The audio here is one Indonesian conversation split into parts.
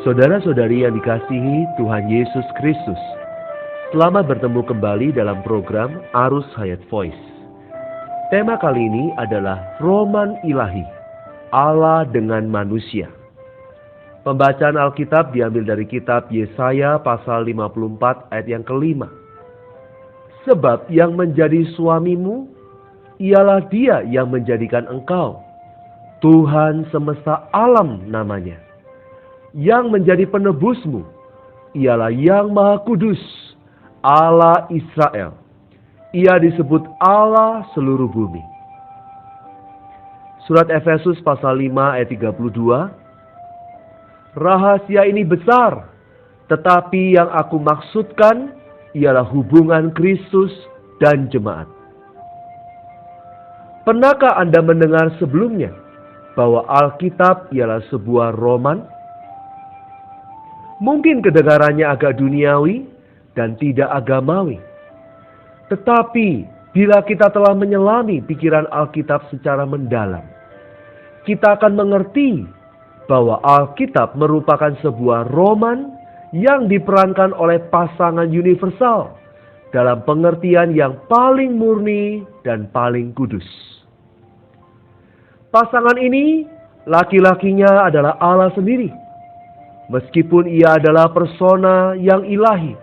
Saudara-saudari yang dikasihi Tuhan Yesus Kristus, selamat bertemu kembali dalam program Arus Hayat Voice. Tema kali ini adalah Roman Ilahi, Allah dengan manusia. Pembacaan Alkitab diambil dari kitab Yesaya pasal 54 ayat yang kelima. Sebab yang menjadi suamimu, ialah Dia yang menjadikan engkau. Tuhan semesta alam namanya. Yang menjadi penebusmu, ialah Yang Maha Kudus, Allah Israel. Ia disebut Allah seluruh bumi. Surat Efesus pasal 5 ayat 32. Rahasia ini besar, tetapi yang aku maksudkan ialah hubungan Kristus dan jemaat. Pernahkah Anda mendengar sebelumnya bahwa Alkitab ialah sebuah roman? Mungkin kedengarannya agak duniawi dan tidak agamawi. Tetapi bila kita telah menyelami pikiran Alkitab secara mendalam, kita akan mengerti bahwa Alkitab merupakan sebuah roman yang diperankan oleh pasangan universal dalam pengertian yang paling murni dan paling kudus. Pasangan ini laki-lakinya adalah Allah sendiri. Meskipun ia adalah persona yang ilahi,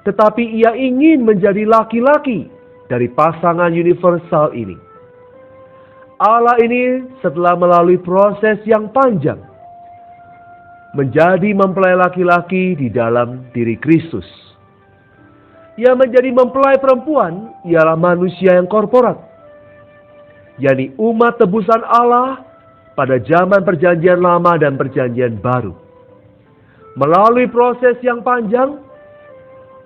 tetapi ia ingin menjadi laki-laki dari pasangan universal ini. Allah ini setelah melalui proses yang panjang, menjadi mempelai laki-laki di dalam diri Kristus. Yang menjadi mempelai perempuan ialah manusia yang korporat, yakni umat tebusan Allah pada zaman perjanjian lama dan perjanjian baru. Melalui proses yang panjang,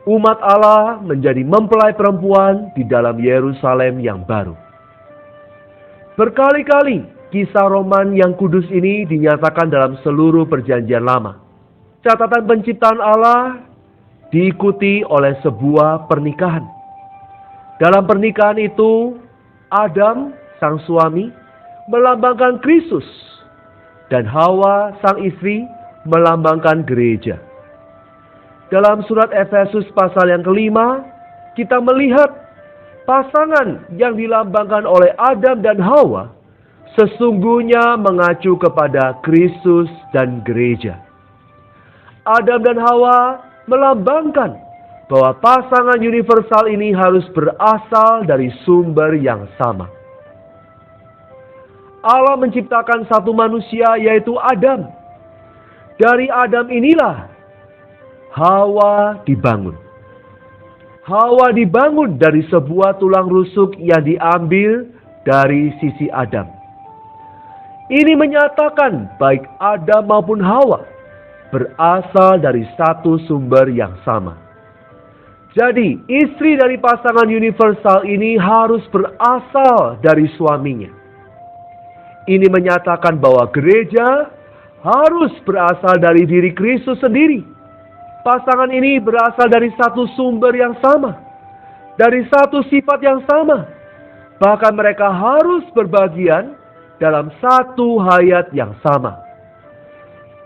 umat Allah menjadi mempelai perempuan di dalam Yerusalem yang baru. Berkali-kali kisah roman yang kudus ini dinyatakan dalam seluruh perjanjian lama. Catatan penciptaan Allah diikuti oleh sebuah pernikahan. Dalam pernikahan itu, Adam, sang suami, melambangkan Kristus, dan Hawa, sang istri, melambangkan gereja. Dalam surat Efesus pasal yang kelima, kita melihat pasangan yang dilambangkan oleh Adam dan Hawa sesungguhnya mengacu kepada Kristus dan gereja. Adam dan Hawa melambangkan bahwa pasangan universal ini harus berasal dari sumber yang sama. Allah menciptakan satu manusia, yaitu Adam. Dari Adam inilah Hawa dibangun. Hawa dibangun dari sebuah tulang rusuk yang diambil dari sisi Adam. Ini menyatakan baik Adam maupun Hawa berasal dari satu sumber yang sama. Jadi, istri dari pasangan universal ini harus berasal dari suaminya. Ini menyatakan bahwa gereja harus berasal dari diri Kristus sendiri. Pasangan ini berasal dari satu sumber yang sama, dari satu sifat yang sama. Bahkan mereka harus berbagian dalam satu hayat yang sama.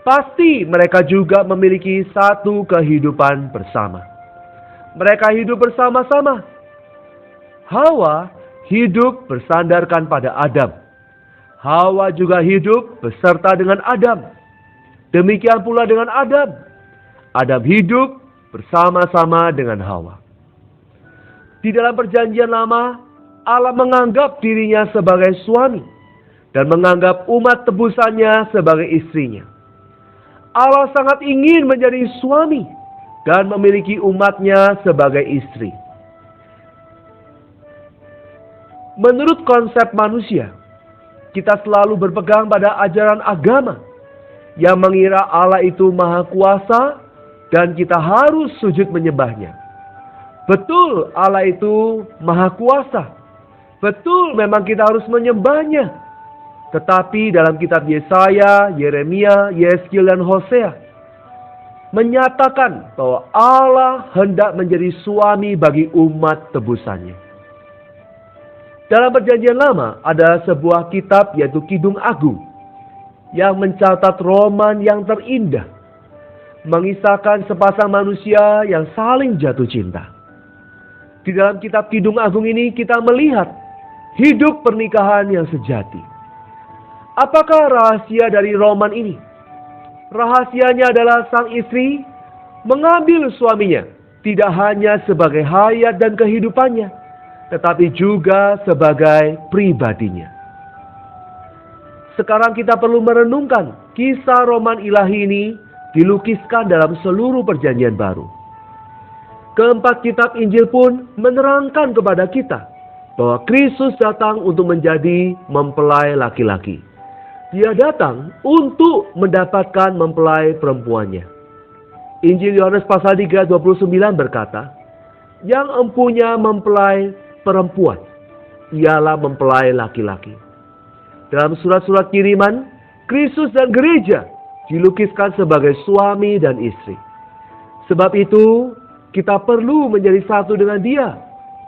Pasti mereka juga memiliki satu kehidupan bersama. Mereka hidup bersama-sama. Hawa hidup bersandarkan pada Adam. Hawa juga hidup beserta dengan Adam. Demikian pula dengan Adam. Adam hidup bersama-sama dengan Hawa. Di dalam perjanjian lama, Allah menganggap dirinya sebagai suami dan menganggap umat tebusannya sebagai istrinya. Allah sangat ingin menjadi suami dan memiliki umatnya sebagai istri. Menurut konsep manusia, kita selalu berpegang pada ajaran agama yang mengira Allah itu maha kuasa dan kita harus sujud menyembahnya. Betul, Allah itu maha kuasa. Betul, memang kita harus menyembahnya. Tetapi dalam kitab Yesaya, Yeremia, Yeskiel, dan Hosea menyatakan bahwa Allah hendak menjadi suami bagi umat tebusannya. Dalam perjanjian lama ada sebuah kitab, yaitu Kidung Agung, yang mencatat roman yang terindah mengisahkan sepasang manusia yang saling jatuh cinta. Di dalam kitab Kidung Agung ini kita melihat hidup pernikahan yang sejati. Apakah rahasia dari roman ini? Rahasianya adalah sang istri mengambil suaminya tidak hanya sebagai hayat dan kehidupannya, tetapi juga sebagai pribadinya. Sekarang kita perlu merenungkan kisah roman ilahi ini dilukiskan dalam seluruh perjanjian baru. Keempat kitab Injil pun menerangkan kepada kita bahwa Kristus datang untuk menjadi mempelai laki-laki. Dia datang untuk mendapatkan mempelai perempuannya. Injil Yohanes pasal 3 ayat 29 berkata, yang empunya mempelai perempuan, ialah mempelai laki-laki. Dalam surat-surat kiriman, Kristus dan gereja dilukiskan sebagai suami dan istri. Sebab itu, kita perlu menjadi satu dengan Dia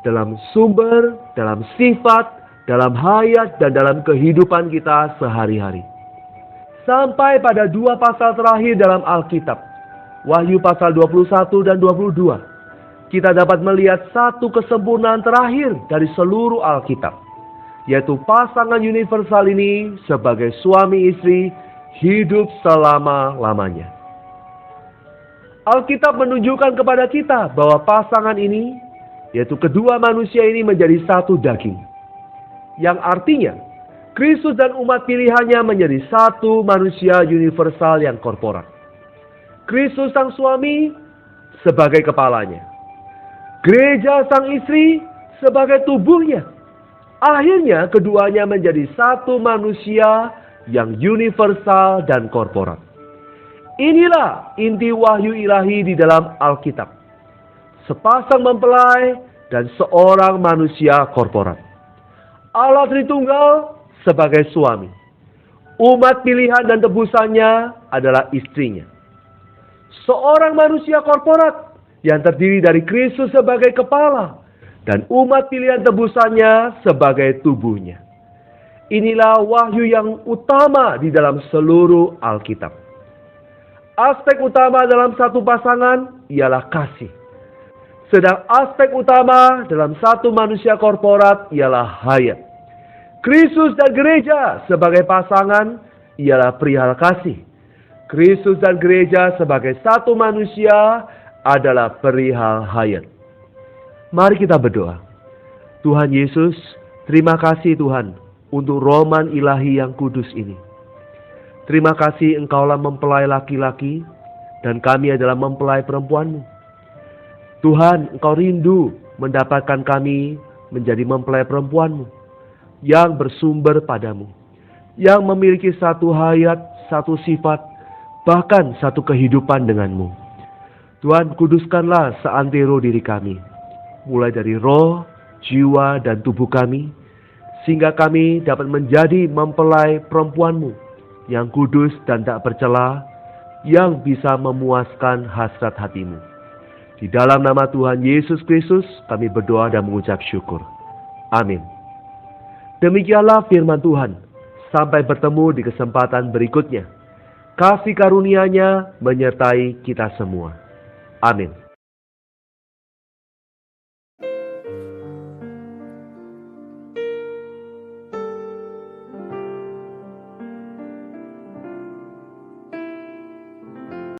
dalam sumber, dalam sifat, dalam hayat, dan dalam kehidupan kita sehari-hari. Sampai pada 2 pasal terakhir dalam Alkitab, Wahyu pasal 21 dan 22, kita dapat melihat satu kesempurnaan terakhir dari seluruh Alkitab, yaitu pasangan universal ini sebagai suami istri hidup selama-lamanya. Alkitab menunjukkan kepada kita bahwa pasangan ini, yaitu kedua manusia ini menjadi satu daging. Yang artinya, Kristus dan umat pilihannya menjadi satu manusia universal yang korporat. Kristus sang suami sebagai kepalanya. Gereja sang istri sebagai tubuhnya. Akhirnya keduanya menjadi satu manusia yang universal dan korporat. Inilah inti wahyu ilahi di dalam Alkitab. Sepasang mempelai dan seorang manusia korporat. Allah Tritunggal sebagai suami. Umat pilihan dan tebusannya adalah istrinya. Seorang manusia korporat yang terdiri dari Kristus sebagai kepala dan umat pilihan tebusannya sebagai tubuhnya. Inilah wahyu yang utama di dalam seluruh Alkitab. Aspek utama dalam satu pasangan ialah kasih. Sedang aspek utama dalam satu manusia korporat ialah hayat. Kristus dan gereja sebagai pasangan ialah perihal kasih. Kristus dan gereja sebagai satu manusia adalah perihal hayat. Mari kita berdoa. Tuhan Yesus, terima kasih Tuhan untuk roman ilahi yang kudus ini. Terima kasih Engkaulah mempelai laki-laki dan kami adalah mempelai perempuan-Mu. Tuhan, Engkau rindu mendapatkan kami menjadi mempelai perempuan-Mu yang bersumber padamu, yang memiliki satu hayat, satu sifat, bahkan satu kehidupan dengan-Mu. Tuhan, kuduskanlah seantero diri kami, mulai dari roh, jiwa, dan tubuh kami, sehingga kami dapat menjadi mempelai perempuan-Mu yang kudus dan tak bercela, yang bisa memuaskan hasrat hati-Mu. Di dalam nama Tuhan Yesus Kristus kami berdoa dan mengucap syukur. Amin. Demikianlah firman Tuhan. Sampai bertemu di kesempatan berikutnya. Kasih karunia-Nya menyertai kita semua. Amin.